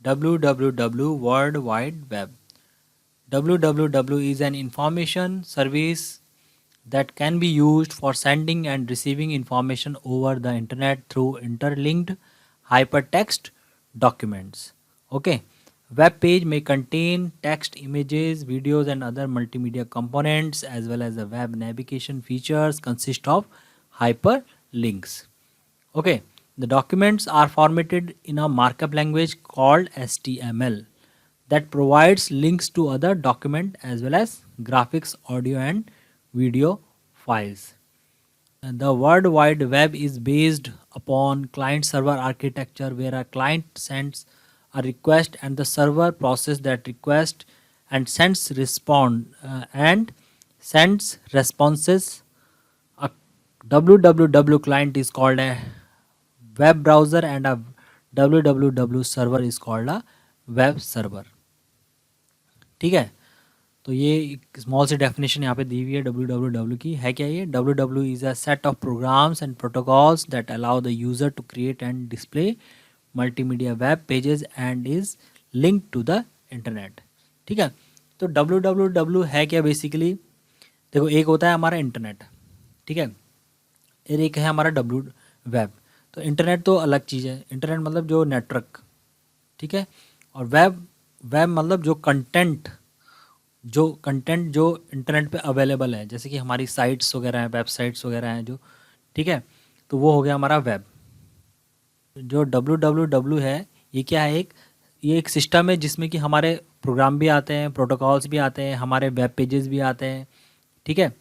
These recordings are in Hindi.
www World Wide Web. www is an information service that can be used for sending and receiving information over the internet through interlinked hypertext documents. Okay. Web page may contain text, images, videos, and other multimedia components, as well as the web navigation features consist of hyperlinks. Okay, the documents are formatted in a markup language called HTML that provides links to other document as well as graphics, audio, and video files. And the World Wide Web is based upon client-server architecture, where a client sends a request and the server process that request and sends responses. A www client is called a web browser and a www server is called a web server. ठीक है, तो ये एक स्मॉल सी डेफिनेशन यहाँ पे दी हुई है www की. है क्या ये? www is a set of programs and protocols that allow the user to create and display multimedia web pages and is link to the internet. ठीक है, तो www है क्या बेसिकली? देखो, एक होता है हमारा इंटरनेट, ठीक है, और एक है हमारा वेब. तो इंटरनेट तो अलग चीज़ है. इंटरनेट मतलब जो नेटवर्क, ठीक है, और वेब मतलब जो कंटेंट जो इंटरनेट पे अवेलेबल है, जैसे कि हमारी साइट्स वगैरह हैं, वेबसाइट्स वगैरह हैं जो, ठीक है, तो वो हो गया हमारा वेब. जो www है ये क्या है? ये एक सिस्टम है जिसमें कि हमारे प्रोग्राम भी आते हैं, प्रोटोकॉल्स भी आते हैं, हमारे वेब पेजेस भी आते हैं. ठीक है,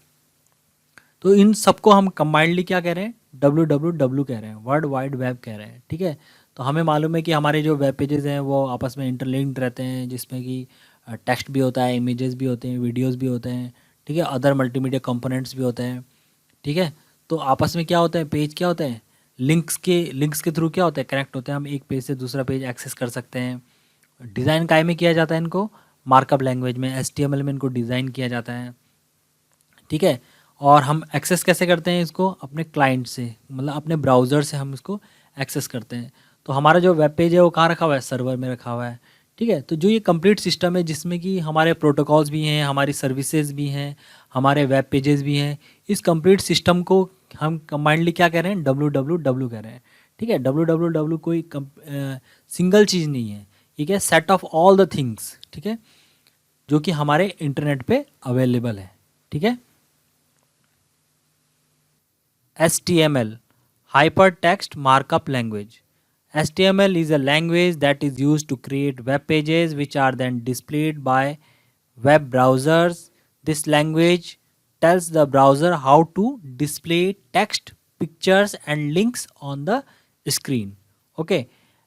तो इन सबको हम कंबाइंडली क्या कह रहे हैं? www कह रहे हैं, वर्ल्ड वाइड वेब कह रहे हैं. ठीक है, तो हमें मालूम है कि हमारे जो वेब पेजेस हैं वो आपस में इंटरलिंक्ड रहते हैं, जिसमें कि टेक्स्ट भी होता है, इमेजेस भी होते हैं, वीडियोस भी होते हैं, ठीक है, अदर मल्टीमीडिया कंपोनेंट्स भी होते हैं. ठीक है, तो आपस में क्या होता है? पेज क्या होते हैं? लिंक्स के थ्रू क्या होता है? कनेक्ट होते हैं. हम एक पेज से दूसरा पेज एक्सेस कर सकते हैं. डिज़ाइन काय में किया जाता है इनको? मार्कअप लैंग्वेज में, HTML में इनको डिज़ाइन किया जाता है. ठीक है, और हम एक्सेस कैसे करते हैं इसको? अपने क्लाइंट से, मतलब अपने ब्राउज़र से हम इसको एक्सेस करते हैं. तो हमारा जो वेब पेज है वो कहाँ रखा हुआ है? सर्वर में रखा हुआ है. ठीक है, तो जो ये कंप्लीट सिस्टम है जिसमें कि हमारे प्रोटोकॉल्स भी हैं, हमारी सर्विसेज भी हैं, हमारे वेब पेजेस भी हैं, इस कंप्लीट सिस्टम को हम कंबाइंडली क्या कह रहे हैं? www कह रहे हैं. ठीक है, www कोई सिंगल चीज़ नहीं है, ये क्या? Set of all the things, ठीक है, जो कि हमारे इंटरनेट पे अवेलेबल है. ठीक है, HTML, Hypertext Markup Language. HTML is a language that is used to create web pages which are then displayed by web browsers. This language tells the browser how to display text, pictures and links on the screen. Okay.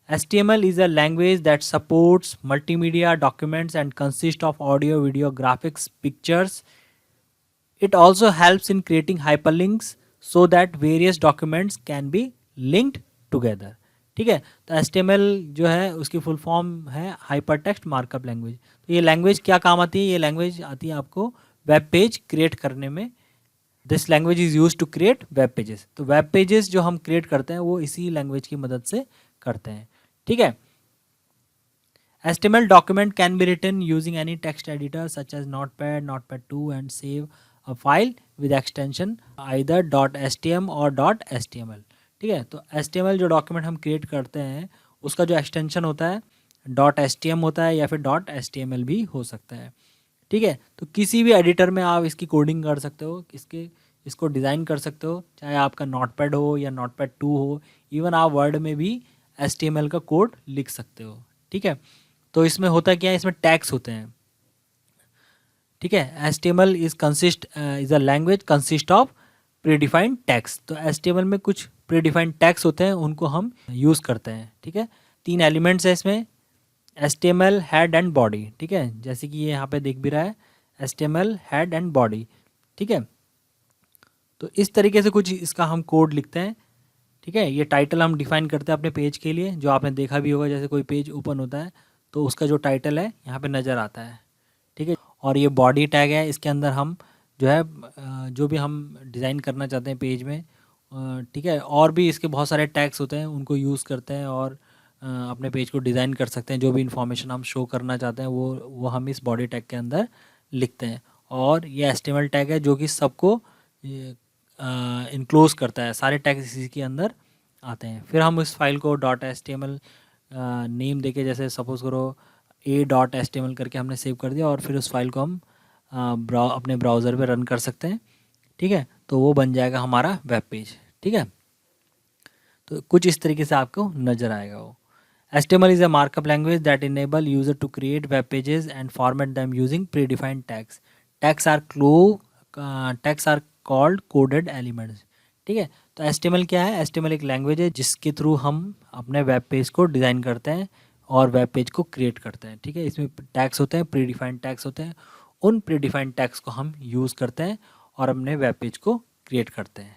HTML is a language that supports multimedia documents and consists of audio, video, graphics, pictures. It also helps in creating hyperlinks so that various documents can be linked together. ठीक है, तो HTML जो है उसकी फुल फॉर्म है हाइपरटेक्स्ट मार्कअप लैंग्वेज. तो ये लैंग्वेज क्या काम आती है? ये लैंग्वेज आती है आपको वेब पेज क्रिएट करने में. This language is use to create web pages. तो वेब पेजेस जो हम क्रिएट करते हैं वो इसी लैंग्वेज की मदद से करते हैं. ठीक है, HTML document can be written using any text editor such as Notepad, Notepad 2 and save a file with extension either .htm or .html. ठीक है, तो HTML जो डॉक्यूमेंट हम क्रिएट करते हैं उसका जो एक्सटेंशन होता है .htm होता है या फिर .html भी हो सकता है. ठीक है, तो किसी भी एडिटर में आप इसकी कोडिंग कर सकते हो, इसको डिज़ाइन कर सकते हो, चाहे आपका नोटपैड हो या नोटपैड 2 हो, इवन आप वर्ड में भी HTML का कोड लिख सकते हो. ठीक है, तो इसमें होता क्या है? इसमें टैग्स होते हैं. ठीक है, HTML is a language consist of predefined tags. तो HTML में कुछ प्रीडिफाइंड टैग्स होते हैं, उनको हम यूज़ करते हैं. ठीक है, 3 एलिमेंट्स है इसमें, HTML, हेड एंड बॉडी. ठीक है, जैसे कि ये यहाँ पे दिख भी रहा है, HTML, हेड एंड बॉडी. ठीक है, तो इस तरीके से कुछ इसका हम कोड लिखते हैं. ठीक है, ये टाइटल हम डिफाइन करते हैं अपने पेज के लिए, जो आपने देखा भी होगा, जैसे कोई पेज ओपन होता है तो उसका जो टाइटल है यहाँ पे नज़र आता है. ठीक है, और ये बॉडी टैग है, इसके अंदर हम जो है जो भी हम डिज़ाइन करना चाहते हैं पेज में, ठीक है, और भी इसके बहुत सारे टैग्स होते हैं, उनको यूज़ करते हैं और अपने पेज को डिज़ाइन कर सकते हैं। जो भी इंफॉर्मेशन हम शो करना चाहते हैं वो हम इस बॉडी टैग के अंदर लिखते हैं। और ये HTML टैग है जो कि सबको इनक्लोज करता है, सारे टैग इसी के अंदर आते हैं। फिर हम इस फाइल को .html नेम देके, जैसे सपोज करो a.html करके हमने सेव कर दिया, और फिर उस फाइल को हम अपने ब्राउज़र पे रन कर सकते हैं। ठीक है, तो वो बन जाएगा हमारा वेब पेज। ठीक है, तो कुछ इस तरीके से आपको नज़र आएगा वो। HTML is a markup language that enable user to create web pages and format them using predefined tags. Tags are called coded elements. ठीक है, तो HTML क्या है? HTML एक लैंग्वेज है जिसके थ्रू हम अपने वेब पेज को डिज़ाइन करते हैं और वेब पेज को क्रिएट करते हैं। ठीक है, इसमें टैग्स होते हैं, प्रीडिफाइंड टैग्स होते हैं। उन प्रीडिफाइंड टैग्स को हम यूज़ करते हैं और अपने वेब पेज को क्रिएट करते हैं।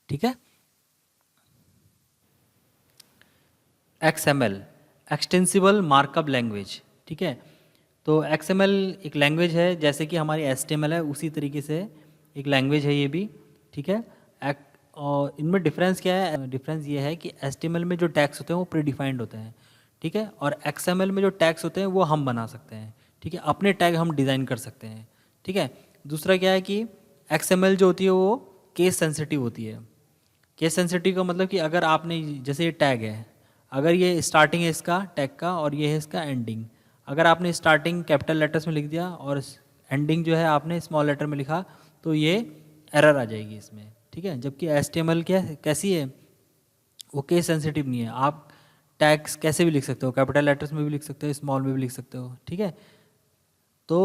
ठीक है, XML एक्सटेंसिबल मार्कअप लैंग्वेज। ठीक है, तो XML एक लैंग्वेज है, जैसे कि हमारी HTML है उसी तरीके से एक लैंग्वेज है ये भी। ठीक है, और इनमें डिफरेंस क्या है? डिफरेंस ये है कि HTML में जो टैग्स होते हैं वो प्रीडिफाइंड होते हैं। ठीक है, और XML में जो टैग्स होते हैं वो हम बना सकते हैं। ठीक है, अपने टैग हम डिज़ाइन कर सकते हैं। ठीक है, दूसरा क्या है कि XML जो होती है वो केस सेंसिटिव होती है। केस सेंसिटिव का मतलब कि अगर आपने, जैसे ये टैग है, अगर ये स्टार्टिंग है इसका टैग का और ये है इसका एंडिंग, अगर आपने स्टार्टिंग कैपिटल लेटर्स में लिख दिया और एंडिंग जो है आपने स्मॉल लेटर में लिखा, तो ये एरर आ जाएगी इसमें। ठीक है, जबकि HTML क्या कैसी है? वो केस सेंसिटिव नहीं है। आप टैग्स कैसे भी लिख सकते हो, कैपिटल लेटर्स में भी लिख सकते हो, स्मॉल में भी लिख सकते हो। ठीक है, तो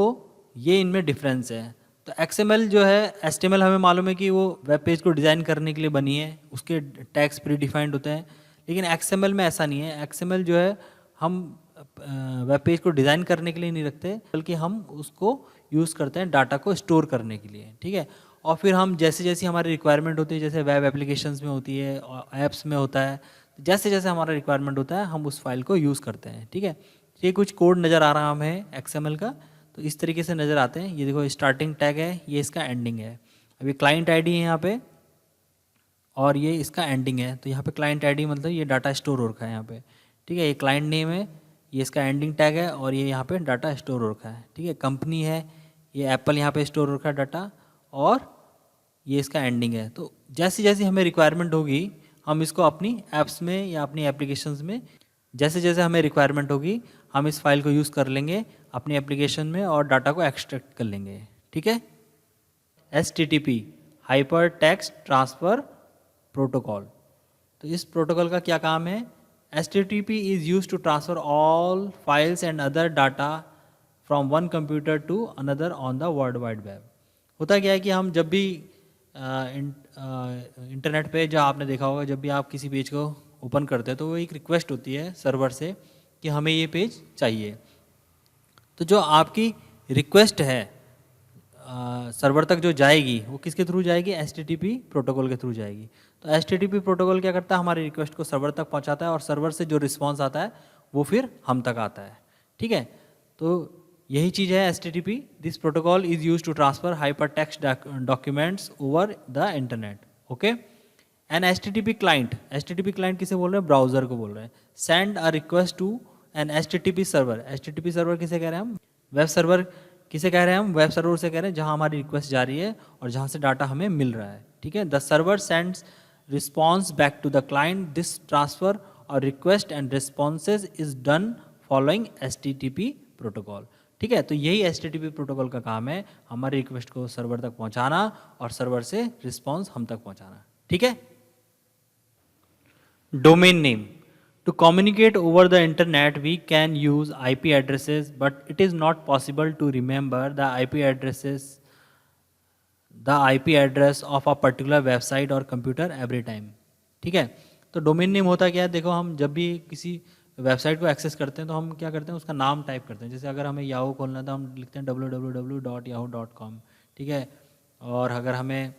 ये इनमें डिफरेंस है। तो XML जो है, HTML हमें मालूम है कि वो वेब पेज को डिज़ाइन करने के लिए बनी है, उसके टैग्स प्री डिफाइंड होते हैं। लेकिन XML में ऐसा नहीं है। XML जो है हम वेब पेज को डिज़ाइन करने के लिए नहीं रखते, बल्कि हम उसको यूज़ करते हैं डाटा को स्टोर करने के लिए। ठीक है, और फिर हम जैसे जैसी हमारी रिक्वायरमेंट होती है, जैसे वेब एप्लीकेशंस में होती है और ऐप्स में होता है, जैसे जैसे हमारा रिक्वायरमेंट होता है हम उस फाइल को यूज़ करते हैं। ठीक है, ये कुछ कोड नज़र आ रहा हमें XML का, तो इस तरीके से नज़र आते हैं। ये देखो स्टार्टिंग टैग है, ये इसका एंडिंग है। अभी क्लाइंट आईडी है यहाँ पे और ये इसका एंडिंग है, तो यहाँ पे क्लाइंट आईडी मतलब ये डाटा स्टोर हो रखा है यहाँ पे। ठीक है, ये क्लाइंट नेम है, ये इसका एंडिंग टैग है और ये यहाँ पे डाटा स्टोर हो रखा है। ठीक है, कंपनी है, ये एप्पल यहाँ पे स्टोर हो रखा है डाटा, और ये इसका एंडिंग है। तो जैसी जैसी हमें रिक्वायरमेंट होगी हम इसको अपनी ऐप्स में या अपनी एप्लीकेशंस में, जैसे जैसे हमें रिक्वायरमेंट होगी हम इस फाइल को यूज़ कर लेंगे अपनी एप्लीकेशन में और डाटा को एक्सट्रैक्ट कर लेंगे। ठीक है, HTTP hyper text transfer protocol. तो इस प्रोटोकॉल का क्या काम है? HTTP is use to transfer all files and other data from one computer to another on the world wide web. होता क्या है कि हम जब भी इंटरनेट पे, जो आपने देखा होगा, जब भी आप किसी पेज को ओपन करते हैं तो वो एक रिक्वेस्ट होती है सर्वर से कि हमें ये पेज चाहिए। तो जो आपकी रिक्वेस्ट है सर्वर तक जो जाएगी वो किसके थ्रू जाएगी? HTTP प्रोटोकॉल के थ्रू जाएगी। तो HTTP प्रोटोकॉल क्या करता है? हमारी रिक्वेस्ट को सर्वर तक पहुंचाता है और सर्वर से जो रिस्पांस आता है वो फिर हम तक आता है। ठीक है, तो यही चीज़ है HTTP। This protocol is use to transfer hyper text documents over the internet. Okay, an HTTP client किसे बोल रहे हैं? ब्राउजर को बोल रहे हैं। Send a request to an HTTP server. HTTP server किसे कह रहे हैं हम? वेब सर्वर किसे कह रहे हैं हम? वेब सर्वर से कह रहे हैं जहां हमारी रिक्वेस्ट जा रही है और जहां से डाटा हमें मिल रहा है। ठीक है, the server sends response back to the client. This transfer और request and responses is done following HTTP protocol. ठीक है, तो यही HTTP प्रोटोकॉल का काम है, हमारी रिक्वेस्ट को सर्वर तक पहुंचाना और सर्वर से रिस्पॉन्स हम तक पहुंचाना। ठीक है, domain name. To communicate over the internet, we can use IP addresses, but it is not possible to remember the IP address of a particular website or computer every time. ठीक है, तो डोमेन नेम होता क्या है? देखो, हम जब भी किसी वेबसाइट को एक्सेस करते हैं तो हम क्या करते हैं? उसका नाम टाइप करते हैं। जैसे अगर हमें याहू खोलना है तो हम लिखते हैं www.yahoo.com। ठीक है, और अगर हमें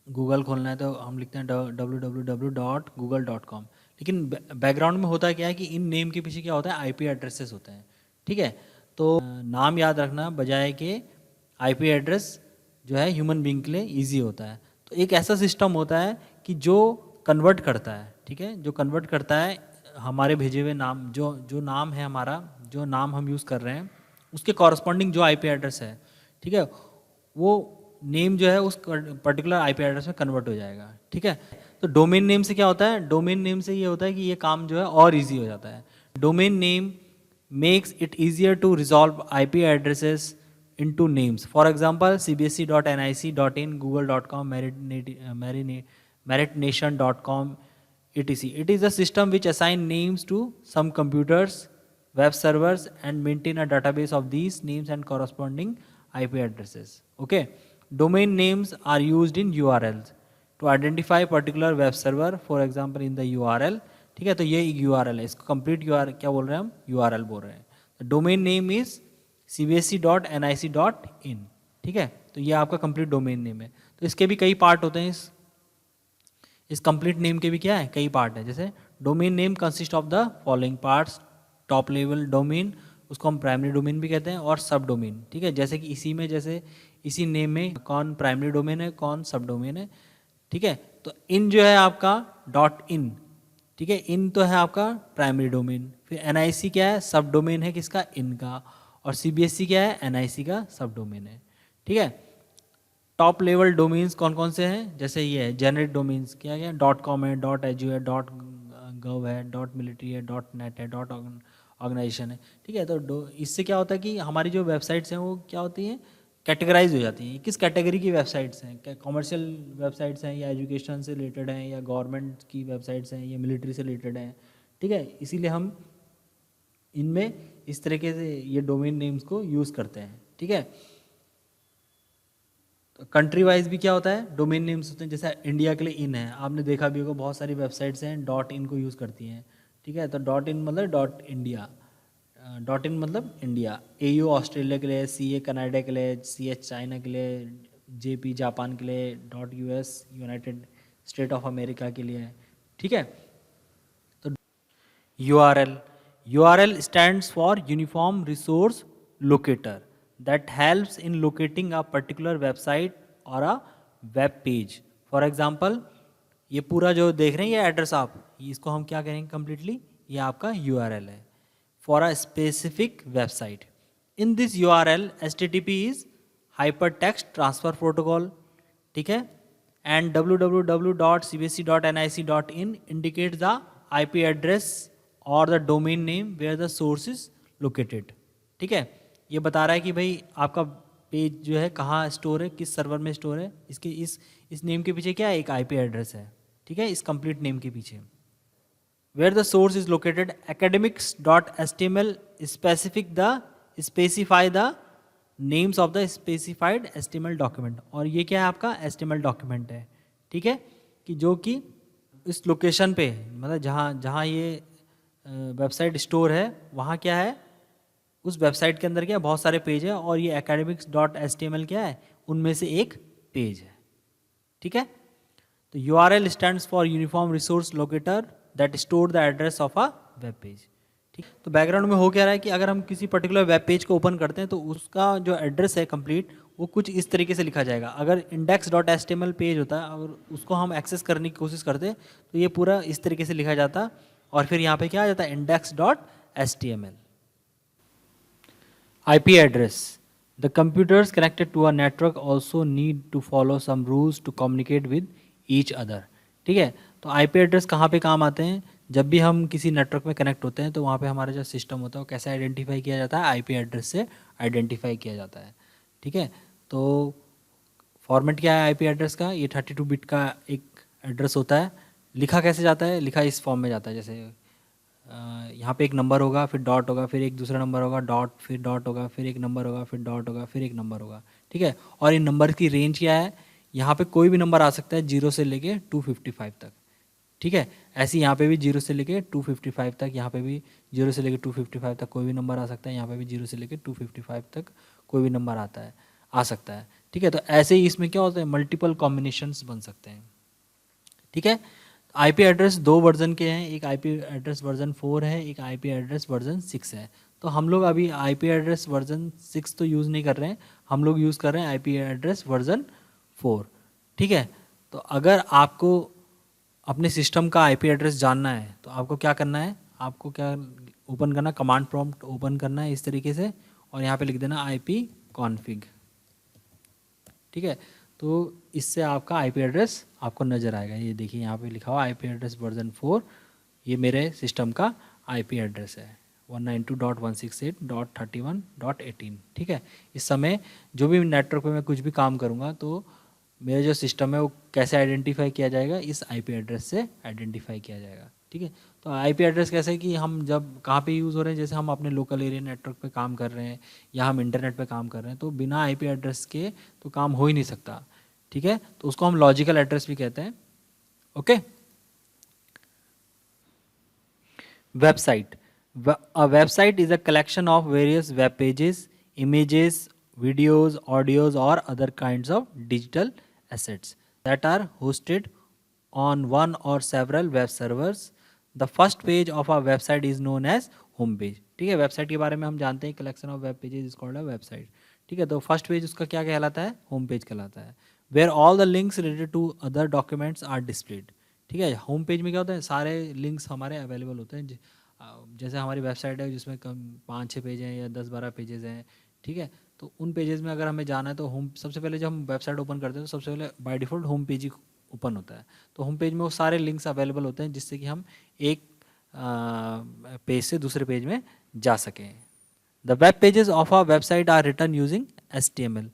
गूगल खोलना है तो हम लिखते हैं www.google.com। लेकिन बैकग्राउंड में होता क्या है कि इन नेम के पीछे क्या होता है? आईपी एड्रेसेस होते हैं। ठीक है, तो नाम याद रखना बजाय के आईपी एड्रेस जो है ह्यूमन बीइंग के लिए इजी होता है। तो एक ऐसा सिस्टम होता है कि जो कन्वर्ट करता है, ठीक है, जो कन्वर्ट करता है हमारे भेजे हुए नाम जो जो नाम है हमारा, जो नाम हम यूज़ कर रहे हैं उसके कॉरस्पॉन्डिंग जो आईपी एड्रेस है, ठीक है, वो नेम जो है उस पर्टिकुलर आईपी एड्रेस में कन्वर्ट हो जाएगा। ठीक है, तो डोमेन नेम से क्या होता है, डोमेन नेम से ये होता है कि ये काम जो है और इजी हो जाता है। Domain name makes it easier to resolve IP addresses into names. For example, cbsc.nic.in, google.com, meritnation.com, etc. It is a system which assigns names to some computers, web servers, and maintain a database of these names and corresponding IP addresses. Okay, domain names are used in URLs to identify particular web server, for example in the URL. ठीक है, तो ये URL है, इसको कंप्लीट URL क्या बोल रहे हैं हम, URL बोल रहे हैं। Domain name is cbsc.nic.in। ठीक है, तो ये आपका कंप्लीट डोमेन नेम है। तो इसके भी कई पार्ट होते हैं, इस कंप्लीट नेम के भी क्या है, कई पार्ट है। जैसे domain name consist of the following parts, top level domain, उसको हम प्राइमरी डोमेन भी कहते हैं, और सब डोमेन। ठीक है, जैसे कि इसी में, जैसे इसी नेम में कौन प्राइमरी डोमेन है, कौन सब डोमेन है। ठीक है, तो इन जो है आपका .in, ठीक है, इन तो है आपका प्राइमरी डोमेन, फिर NIC क्या है, सब डोमेन है किसका, इन का, और CBSC क्या है, NIC का सब डोमेन है। ठीक है, टॉप लेवल डोमेन्स कौन कौन से हैं, जैसे ये है जेनरिक डोमेन्स, क्या क्या, .com है, .edu है, .gov है, .military है, .net है, .organization है। ठीक है, तो इससे क्या होता है कि हमारी जो वेबसाइट्स हैं वो क्या होती हैं, कैटेगराइज हो जाती हैं। किस कैटेगरी की वेबसाइट्स हैं, क्या कॉमर्शियल वेबसाइट्स हैं, या एजुकेशन से रिलेटेड हैं, या गवर्नमेंट की वेबसाइट्स हैं, या मिलिट्री से रिलेटेड हैं। ठीक है, इसीलिए हम इनमें इस तरीके से ये डोमेन नेम्स को यूज़ करते हैं। ठीक है, तो कंट्री वाइज भी क्या होता है, डोमेन नेम्स होते हैं। जैसे इंडिया के लिए इन है, आपने देखा भी होगा बहुत सारी वेबसाइट्स हैं .in को यूज़ करती हैं। ठीक है, तो .in मतलब .india, .in मतलब इंडिया, AU ऑस्ट्रेलिया के लिए, CA कनाडा के लिए, CH चाइना के लिए, JP जापान के लिए, .US United state of America के लिए। ठीक है, तो URL stands for Uniform Resource Locator that helps in locating a particular website or a web page. For example, ये पूरा जो देख रहे हैं ये एड्रेस आप, इसको हम क्या करेंगे कंप्लीटली, ये आपका URL है for a specific website. In this URL, HTTP is Hypertext Transfer Protocol, ठीक है, and www.cbsc.nic.in indicates the IP address or the domain name where the source is located. ठीक है, ये बता रहा है कि भाई आपका पेज जो है कहाँ स्टोर है, किस सर्वर में स्टोर है। इसके इस नेम के पीछे क्या है, एक IP एड्रेस है। ठीक है, इस कंप्लीट नेम के पीछे where the source is located, academics.html specify the names of the specified HTML document। और ये क्या है आपका HTML डॉक्यूमेंट है। ठीक है, कि जो कि इस लोकेशन पे, मतलब जहाँ ये वेबसाइट स्टोर है वहाँ क्या है, उस वेबसाइट के अंदर क्या है, बहुत सारे पेज है, और ये academics.html क्या है, उनमें से एक पेज है। ठीक है, तो URL stands for Uniform Resource Locator that store the address of a web page। ठीक, तो बैकग्राउंड में हो क्या रहा है कि अगर हम किसी पर्टिकुलर वेब पेज को ओपन करते हैं तो उसका जो एड्रेस है कंप्लीट, वो कुछ इस तरीके से लिखा जाएगा। अगर index.html पेज होता है, अगर उसको हम एक्सेस करने की कोशिश करते हैं तो ये पूरा इस तरीके से लिखा जाता, और फिर यहाँ पे क्या आ जाता है, index.html। IP address. The computers connected to a network also need to follow some rules to communicate with each other। ठीक है, तो IP एड्रेस कहाँ पे काम आते हैं, जब भी हम किसी नेटवर्क में कनेक्ट होते हैं तो वहाँ पे हमारा जो सिस्टम होता है वो कैसे आइडेंटिफाई किया जाता है, IP एड्रेस से आइडेंटिफाई किया जाता है। ठीक है, तो फॉर्मेट क्या है IP एड्रेस का, ये 32 बिट का एक एड्रेस होता है। लिखा कैसे जाता है, लिखा इस फॉर्म में जाता है, जैसे यहाँ पे एक नंबर होगा, फिर डॉट होगा, फिर एक दूसरा नंबर होगा, डॉट, फिर डॉट होगा, फिर एक नंबर होगा, फिर डॉट होगा, फिर एक नंबर होगा। ठीक है, और इन नंबर की रेंज क्या है, यहाँ पे कोई भी नंबर आ सकता है 0 से लेके 255 तक। ठीक है, ऐसे यहाँ पे भी 0 से लेके 255 तक, यहाँ पे भी 0 से लेके 255 तक कोई भी नंबर आ सकता है, यहाँ पे भी 0 से लेके 255 तक कोई भी नंबर आ सकता है। ठीक है, तो ऐसे ही इसमें क्या होता है, मल्टीपल कॉम्बिनेशंस बन सकते हैं। ठीक है, IP एड्रेस 2 वर्जन के हैं, एक IP एड्रेस वर्जन 4 है, एक IP एड्रेस वर्जन 6 है। तो हम लोग अभी IP एड्रेस वर्जन 6 तो यूज़ नहीं कर रहे हैं, हम लोग यूज़ कर रहे हैं IP एड्रेस वर्जन 4। ठीक है, तो अगर आपको अपने सिस्टम का आईपी एड्रेस जानना है तो आपको क्या करना है, आपको क्या ओपन करना, कमांड प्रॉम्प्ट ओपन करना है इस तरीके से और यहाँ पे लिख देना आईपी कॉन्फ़िग। ठीक है, तो इससे आपका आईपी एड्रेस आपको नज़र आएगा। ये देखिए यहाँ पे लिखा हुआ आईपी एड्रेस वर्जन 4, ये मेरे सिस्टम का आईपी एड्रेस है 192.168.31.18। ठीक है, इस समय जो भी नेटवर्क पे मैं कुछ भी काम करूँगा तो मेरा जो सिस्टम है वो कैसे आइडेंटिफाई किया जाएगा, इस आईपी एड्रेस से आइडेंटिफाई किया जाएगा। ठीक है, तो आईपी एड्रेस कैसे है कि हम जब कहाँ पे यूज़ हो रहे हैं, जैसे हम अपने लोकल एरिया नेटवर्क पे काम कर रहे हैं या हम इंटरनेट पे काम कर रहे हैं तो बिना आईपी एड्रेस के तो काम हो ही नहीं सकता। ठीक है, तो उसको हम लॉजिकल एड्रेस भी कहते हैं। Okay, website. A website is a collection of various web pages, images, videos, audios, or other kinds of digital assets that are hosted on one or several web servers. The first page of a website is known as home page. ठीक है, वेबसाइट के बारे में हम जानते हैं, collection of web pages is called a website. ठीक है, तो फर्स्ट पेज उसका क्या कहलाता है, होम पेज कहलाता है। Where all the links related to other documents are displayed. ठीक है, होम पेज में क्या होता है, सारे लिंक्स हमारे अवेलेबल होते हैं। जैसे हमारी वेबसाइट है जिसमें कम 5-6 पेज हैं या 10-12 पेजेस हैं। ठीक है, तो उन पेजेस में अगर हमें जाना है तो होम, सबसे पहले जब हम वेबसाइट ओपन करते हैं तो सबसे पहले by default home page he open होता है। तो होम पेज में वो सारे लिंक्स अवेलेबल होते हैं जिससे कि हम एक पेज से दूसरे पेज में जा सकें। The web pages of a website are written using HTML।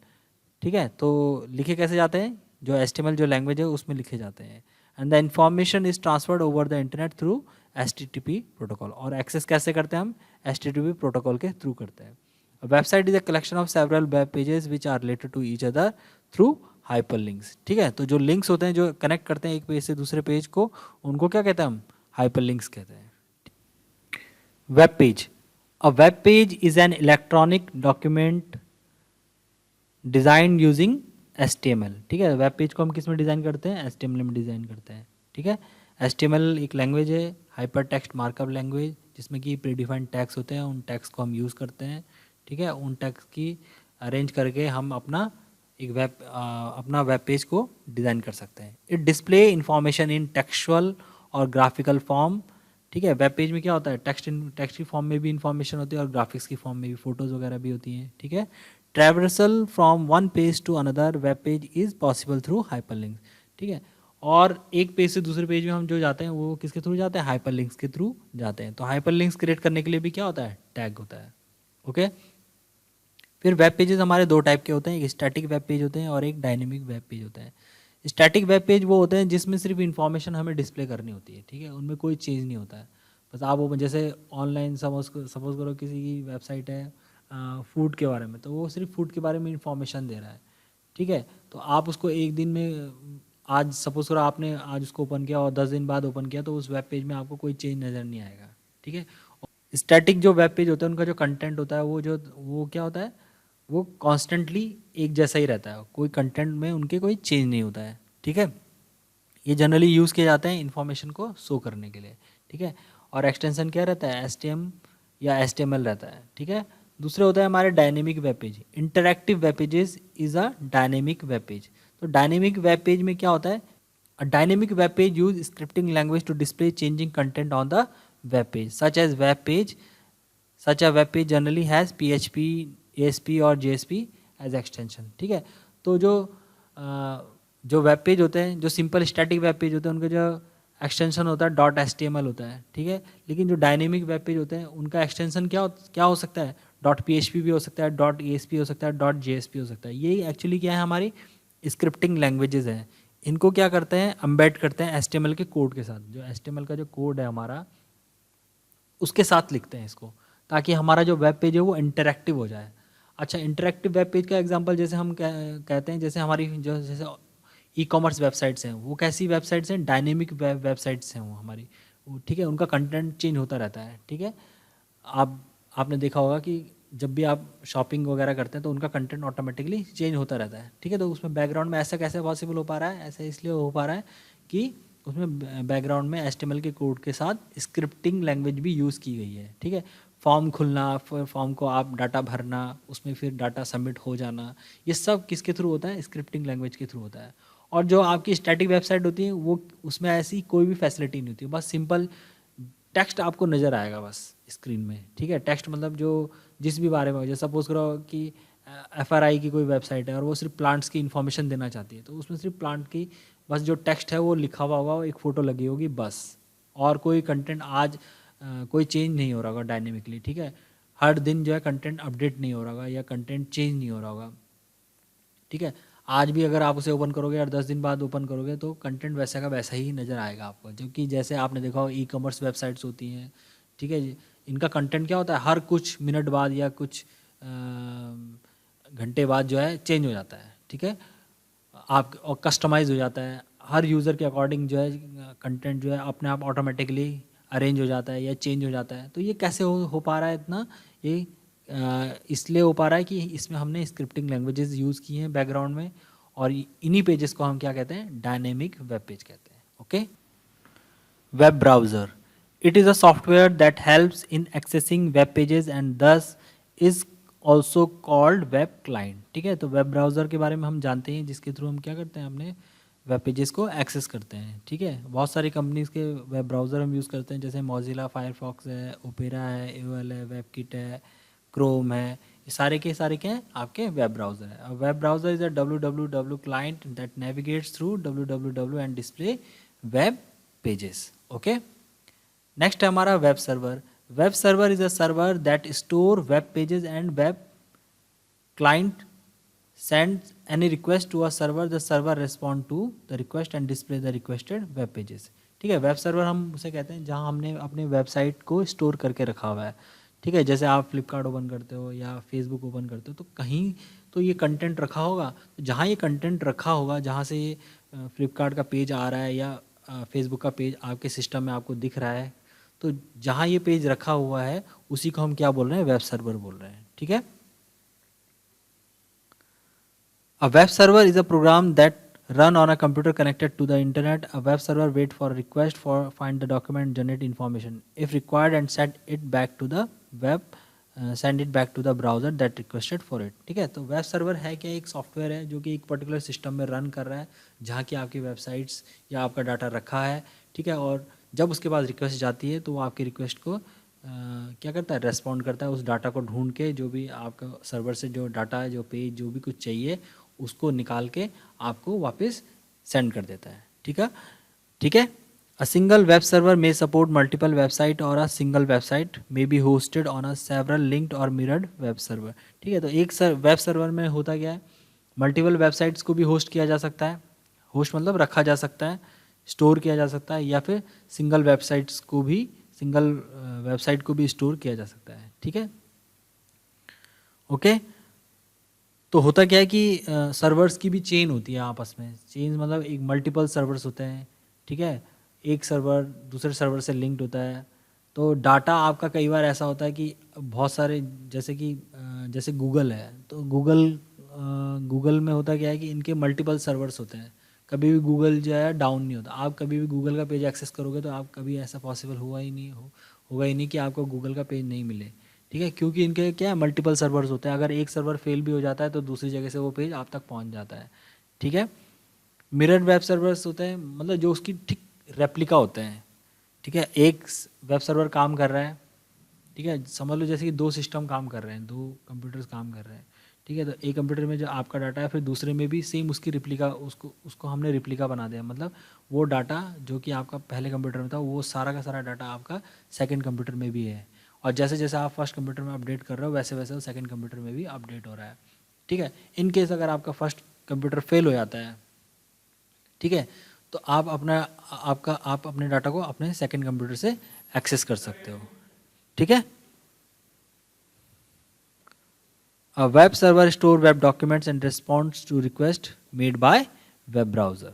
ठीक है, तो लिखे कैसे जाते हैं, जो HTML जो लैंग्वेज है उसमें लिखे जाते हैं। And the information is transferred over the internet through HTTP protocol. और एक्सेस कैसे करते हैं हम, HTTP प्रोटोकॉल के थ्रू करते हैं। Website is a collection of several web pages which are related to each other through hyperlinks. ठीक है, तो जो लिंक्स होते हैं जो कनेक्ट करते हैं एक पेज से दूसरे पेज को, उनको क्या कहते हैं हम, हाइपरलिंक्स कहते हैं। Web page. A web page is an electronic document design using HTML। ठीक है, वेब पेज को हम किस में डिज़ाइन करते हैं, HTML में डिज़ाइन करते हैं। ठीक है, HTML एक लैंग्वेज है, हाइपर टेक्स्ट मार्कअप लैंग्वेज, जिसमें कि प्रीडिफाइंड टैग्स होते हैं, उन टैग्स को हम यूज़ करते हैं। ठीक है, उन टैग्स की अरेंज करके हम अपना अपना वेब पेज को डिज़ाइन कर सकते हैं। It display information in textual और ग्राफिकल फॉर्म। ठीक है, वेब पेज में क्या होता है, टेक्स्ट की फॉर्म में भी इंफॉर्मेशन होती है और ग्राफिक्स की फॉर्म में भी, फोटोज़ वगैरह भी होती हैं। ठीक है, traversal from one page to another web page is possible through hyperlinks. ठीक है, और एक पेज से दूसरे पेज में हम जो जाते हैं वो किसके थ्रू जाते हैं, हाइपरलिंक्स के थ्रू जाते हैं। तो हाइपरलिंक्स क्रिएट करने के लिए भी क्या होता है, टैग होता है। ओके, फिर वेब पेजेस हमारे दो टाइप के होते हैं, एक स्टैटिक वेब पेज होते हैं और एक डायनेमिक वेब पेज होते हैं। स्टैटिक वेब पेज वो होते हैं जिसमें सिर्फ इन्फॉर्मेशन हमें डिस्प्ले करनी होती है। ठीक है, उनमें कोई चेंज नहीं होता है, बस आप वो जैसे ऑनलाइन सपोज करो किसी की वेबसाइट है फूड के बारे में, तो वो सिर्फ फूड के बारे में इंफॉर्मेशन दे रहा है। ठीक है, तो आप उसको एक दिन में, आज सपोज करो आपने आज उसको ओपन किया और 10 दिन बाद ओपन किया तो उस वेब पेज में आपको कोई चेंज नज़र नहीं आएगा। ठीक है, स्टैटिक जो वेब पेज होता है उनका जो कंटेंट होता है वो क्या होता है, वो कॉन्स्टेंटली एक जैसा ही रहता है, कोई कंटेंट में उनके कोई चेंज नहीं होता है। ठीक है, ये जनरली यूज़ किए जाते हैं इन्फॉर्मेशन को शो करने के लिए। ठीक है, और एक्सटेंशन क्या रहता है, HTML या HTML रहता है। ठीक है, दूसरे होता है हमारे dynamic web page. Interactive web pages is a dynamic web page. तो डायनेमिक वेब पेज में क्या होता है, a dynamic web page use scripting language to display changing content on the web page such as web page. Such a web page generally has PHP, ASP और JSP एज एक्सटेंशन। ठीक है, तो जो वेब पेज होते हैं, जो सिंपल स्टैटिक वेब पेज होते हैं, उनका जो एक्सटेंशन होता है .HTML होता है। ठीक है, लेकिन जो डायनेमिक वेब पेज होते हैं उनका एक्सटेंशन क्या हो सकता है, .PHP भी हो सकता है, .ASP हो सकता है, .JSP हो सकता है। यही एक्चुअली क्या है, हमारी स्क्रिप्टिंग लैंग्वेजेस हैं। इनको क्या करते हैं, एम्बेड करते हैं HTML के कोड के साथ। जो HTML का जो कोड है हमारा, उसके साथ लिखते हैं इसको, ताकि हमारा जो वेब पेज है वो इंटरैक्टिव हो जाए। अच्छा, इंटरैक्टिव वेब पेज का एग्जांपल जैसे हम कहते हैं, जैसे हमारी जो जैसे ई-कॉमर्स वेबसाइट्स हैं, वो कैसी वेबसाइट्स हैं, डायनेमिक वेबसाइट्स हैं वो हमारी। ठीक है, उनका कंटेंट चेंज होता रहता है। ठीक है, आपने देखा होगा कि जब भी आप शॉपिंग वगैरह करते हैं तो उनका कंटेंट ऑटोमेटिकली चेंज होता रहता है। ठीक है, तो उसमें बैकग्राउंड में ऐसा कैसे पॉसिबल हो पा रहा है, ऐसा इसलिए हो पा रहा है कि उसमें बैकग्राउंड में HTML के कोड के साथ स्क्रिप्टिंग लैंग्वेज भी यूज़ की गई है। ठीक है, फॉर्म खुलना, फिर फॉर्म को आप डाटा भरना, उसमें फिर डाटा सबमिट हो जाना, ये सब किसके थ्रू होता है, स्क्रिप्टिंग लैंग्वेज के थ्रू होता है। और जो आपकी स्टैटिक वेबसाइट होती है वो उसमें ऐसी कोई भी फैसिलिटी नहीं होती, बस सिंपल टेक्स्ट आपको नज़र आएगा बस स्क्रीन में, ठीक है। टेक्स्ट मतलब जो जिस भी बारे में हो, जैसे सपोज करो कि FRI की कोई वेबसाइट है और वो सिर्फ प्लांट्स की इन्फॉर्मेशन देना चाहती है, तो उसमें सिर्फ प्लांट की बस जो टेक्स्ट है वो लिखा हुआ होगा, एक फ़ोटो लगी होगी बस, और कोई कंटेंट आज कोई चेंज नहीं हो रहा होगा डायनेमिकली, ठीक है। हर दिन जो है कंटेंट अपडेट नहीं हो रहा होगा या कंटेंट चेंज नहीं हो रहा होगा, ठीक है। आज भी अगर आप उसे ओपन करोगे और 10 दिन बाद ओपन करोगे तो कंटेंट वैसा का वैसा ही नज़र आएगा आपको, जबकि जैसे आपने देखा हो ई-कॉमर्स वेबसाइट्स होती हैं, ठीक है जी, इनका कंटेंट क्या होता है, हर कुछ मिनट बाद या कुछ घंटे बाद जो है चेंज हो जाता है, ठीक है। आप और कस्टमाइज़ हो जाता है, हर यूज़र के अकॉर्डिंग जो है कंटेंट जो है अपने आप ऑटोमेटिकली अरेंज हो जाता है या चेंज हो जाता है। तो ये कैसे हो पा रहा है इतना, ये इसलिए हो पा रहा है कि इसमें हमने स्क्रिप्टिंग लैंग्वेजेस यूज़ की हैं बैकग्राउंड में, और इन्हीं पेजेस को हम क्या कहते हैं, डायनेमिक वेब पेज कहते हैं। Okay, web browser, it is a software that helps in accessing web pages and this is also called web client, ठीक है। तो वेब ब्राउज़र के बारे में हम जानते हैं, जिसके थ्रू हम क्या करते हैं, अपने वेब पेजेस को एक्सेस करते हैं, ठीक है। बहुत सारी कंपनीज़ के वेब ब्राउज़र हम यूज़ करते हैं, जैसे मोजिला फायरफॉक्स है, ओपेरा है, एओएल है, वेबकिट है, क्रोम है, ये सारे के सारे क्या हैं, आपके वेब ब्राउज़र है। Web browser is a www client that navigates through www and display web pages. Okay, next है हमारा web server. Web server is a server that store web pages and web client sends any request to a server, the server respond to the request and display the requested web pages, ठीक है। वेब सर्वर हम उसे कहते हैं जहां हमने अपने वेबसाइट को स्टोर करके रखा हुआ है, ठीक है। जैसे आप फ्लिपकार्ट ओपन करते हो या फेसबुक ओपन करते हो तो कहीं तो ये कंटेंट रखा होगा, तो जहाँ ये कंटेंट रखा होगा, जहाँ से ये फ्लिपकार्ट का पेज आ रहा है या फेसबुक का पेज आपके सिस्टम में आपको दिख रहा है, तो जहाँ ये पेज रखा हुआ है उसी को हम क्या बोल रहे हैं, वेब सर्वर बोल रहे हैं, ठीक है। A web server is a program that run on a computer connected to the internet. A web server wait for a request for find the document, generate information if required and send it back to the web, send it back to the browser that requested for it, ठीक है। तो वेब सर्वर है क्या, एक सॉफ्टवेयर है जो कि एक पर्टिकुलर सिस्टम में रन कर रहा है, जहाँ की आपकी वेबसाइट्स या आपका डाटा रखा है, ठीक है। और जब उसके बाद रिक्वेस्ट जाती है तो वो आपकी रिक्वेस्ट को क्या करता है, रेस्पॉन्ड करता है, उस डाटा को ढूंढ के जो भी आपका सर्वर से जो डाटा है, जो पेज, जो भी कुछ चाहिए उसको निकाल के आपको वापस सेंड कर देता है, ठीक है, ठीक है। A single web server may support multiple website or a single website may be hosted on a several linked or mirrored web server, ठीक है। तो एक वेब सर्वर में होता क्या है, मल्टीपल वेबसाइट्स को भी होस्ट किया जा सकता है, होस्ट मतलब रखा जा सकता है, स्टोर किया जा सकता है, या फिर सिंगल वेबसाइट्स को भी, सिंगल वेबसाइट को भी स्टोर किया जा सकता है, ठीक है। ओके, तो होता क्या है कि सर्वर्स की भी चेन होती है आपस में, चेन मतलब एक मल्टीपल सर्वर्स होते हैं, ठीक है। एक सर्वर दूसरे सर्वर से लिंक्ड होता है, तो डाटा आपका कई बार ऐसा होता है कि बहुत सारे, जैसे कि जैसे गूगल है, तो गूगल में होता क्या है कि इनके मल्टीपल सर्वर्स होते हैं, कभी भी गूगल जो है डाउन नहीं होता। आप कभी भी गूगल का पेज एक्सेस करोगे तो आप कभी ऐसा पॉसिबल होगा ही नहीं कि आपको गूगल का पेज नहीं मिले, ठीक है, क्योंकि इनके क्या है, मल्टीपल सर्वर्स होते हैं। अगर एक सर्वर फेल भी हो जाता है तो दूसरी जगह से वो पेज आप तक पहुंच जाता है, ठीक है। मिरर वेब सर्वर्स होते हैं, मतलब जो उसकी ठीक रेप्लिका होते हैं, ठीक है। एक वेब सर्वर काम कर रहा है, ठीक है, समझ लो जैसे कि दो सिस्टम काम कर रहे हैं, दो कंप्यूटर्स काम कर रहे हैं, ठीक है। तो एक कंप्यूटर में जो आपका डाटा है, फिर दूसरे में भी सेम उसकी रिप्लिका, उसको उसको हमने रिप्लिका बना दिया, मतलब वो डाटा जो कि आपका पहले कंप्यूटर में था वो सारा का सारा डाटा आपका सेकंड कंप्यूटर में भी है, और जैसे जैसे आप फर्स्ट कंप्यूटर में अपडेट कर रहे हो वैसे वैसे वो सेकंड कंप्यूटर में भी अपडेट हो रहा है, ठीक है। इन केस अगर आपका फर्स्ट कंप्यूटर फेल हो जाता है, ठीक है, तो आप अपने डाटा को अपने सेकंड कंप्यूटर से एक्सेस कर सकते हो, ठीक है। A web server store web documents and responds to request made by web browser.